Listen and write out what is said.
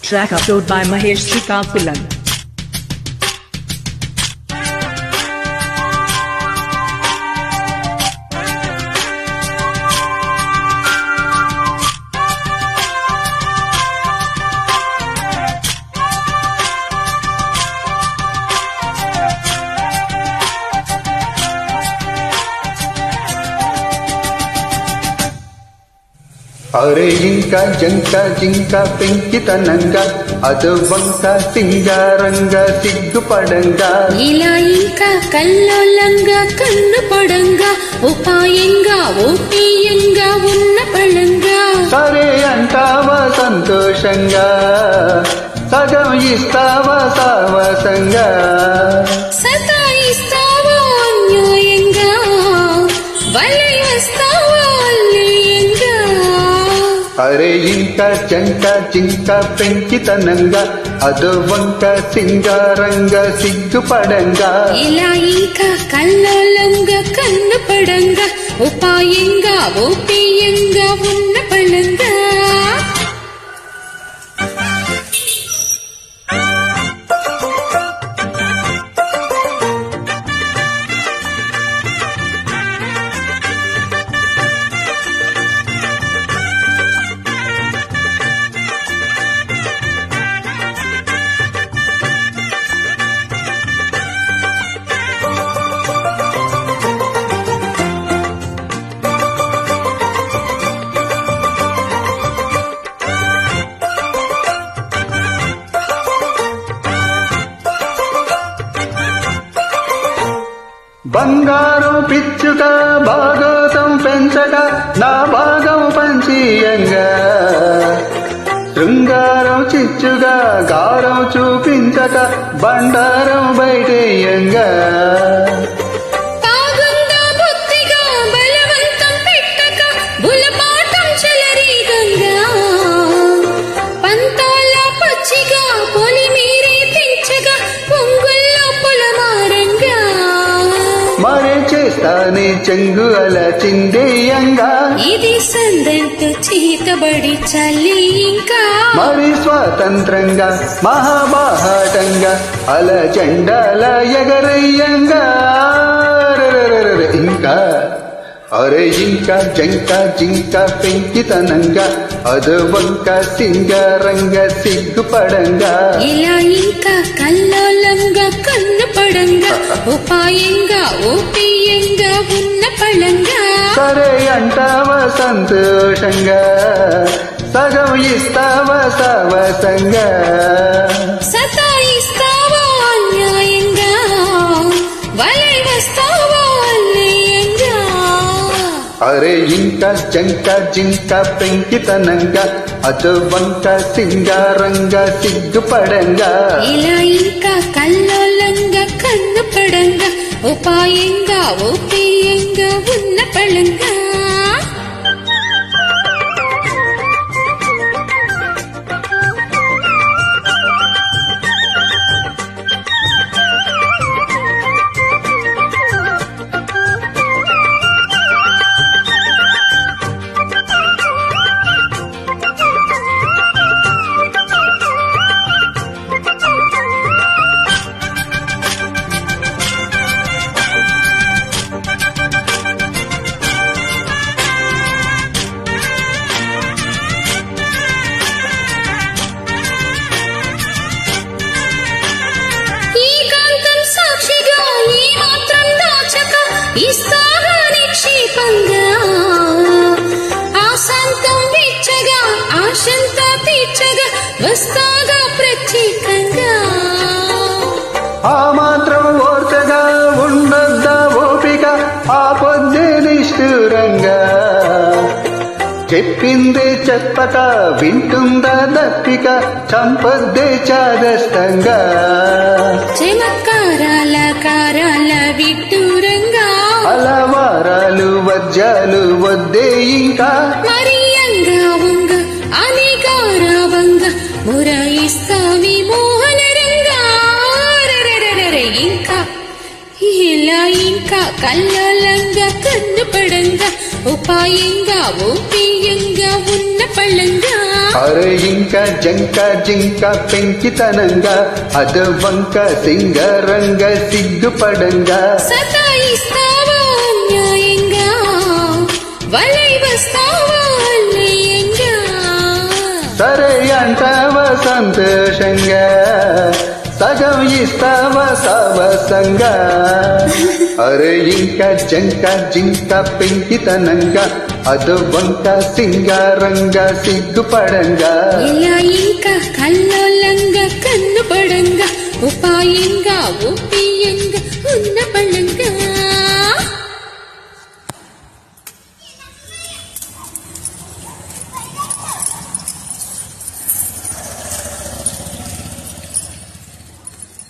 Track upload by Mahesh Srikakulam. అరే ఇంకా జంక జింక పెంకితనంగా అదు వంక సింగారంగా సిగ్గుపడంగా ఇలా ఇంకా కల్లోలంగా కన్ను పడంగా ఉపాయంగా ఓపీయంగా ఉన్న పళంగా సరే అంటావా సంతోషంగా సగం ఇస్తావా సావసంగా సతాయిస్తావా అన్యాయంగా వలై వస్తావా అల్లీయంగా అరే ఇంకా జంక జింక పెంకితనంగా అదు వంక సింగారంగా సిగ్గుపడంగా ఇలా ఇంకా కల్లోలంగా కన్ను పడంగా ఉపాయంగా ఓపీయంగా ఉన్న పళంగా బంగారం పిచ్చుక భాగోతం పెంచక నా భాగం పంచీయంగా శృంగారం చిచ్చుగా గారం చూపించక బండారం బయటేయంగా తాగుందా బుద్ధిగా బలవంతం పెట్టక బులపాటం చెలరీగంగా పంతాల పచ్చిగా పొలి మీరే తెంచగా పొంగుల్లో పొలమారంగా మరే చేస్తానే చెంగు అలా చిందేయంగా ఇది సందంతో చీతబడి చల్లి ఇంకా మరి స్వాతంత్రంగా మహాబాహాటంగా అల జెండాల ఎగరయ్యంగా ఇంకా అరే ఇంకా జంక జింక పెంకితనంగా అదు వంక సింగారంగా సిగ్గుపడంగా ఇలా ఇంకా కల్లోలంగా కన్ను పడంగా ఉపాయంగా ఓపీయంగా ఉన్న పళంగా సరే అంటావా సంతోషంగా సగం ఇస్తావా సావసంగా సతాయిస్తావా అన్యాయంగా వలై వస్తావా అల్లీయంగా అరే ఇంకా జంక జింక పెంకితనంగా అదు వంక సింగారంగా సిగ్గుపడంగా ఇలా ఇంకా కల్లోలంగా కన్ను పడంగా ఉపాయంగా ఓపీయంగా ఉన్న పళంగా ఇస్తాగా నిక్షేపంగా ఆశాంతం వెచ్చగా ఆశంతా తీర్చగా వస్తాగా ప్రత్యేకంగా ఆ మాత్రం ఓర్చగా ఉండొద్దా ఓపిక ఆ పొద్దే నిష్ఠూరంగా చెప్పిందే చెప్పక వింటుందా దప్పిక చంపొద్దే చాదస్తంగా చమత్కారాల కారాల విడ్డూరంగా అలవారాలు వజ్జాలు వద్దే ఇంకా మరియంగా వంగ అనిగారావంగా మురాయిస్తావి మోహన రంగా ఇంకా ఇలా ఇంకా కల్లోలంగా కన్ను పడంగా ఉపాయంగా ఓపీయంగా ఉన్న పళంగా అరే ఇంకా జంక జింక పెంకితనంగా అద వంక సింగరంగ సిగ్గుపడంగా సతాయిస్తావా న్యాయంగా వలై వస్తావా అల్లయంగా సరే అంటావా సంతోషంగా సగం ఇస్తావా సవసంగా అరే ఇంకా జంక జింక పెంకితనంగా అదో వంక సింగారంగా సిగ్గుపడంగా ఇలా ఇంకా కల్లోలంగా కన్ను పడంగా ఉపాయంగా ఉపియంగా ఉన్న పళ్ళంగా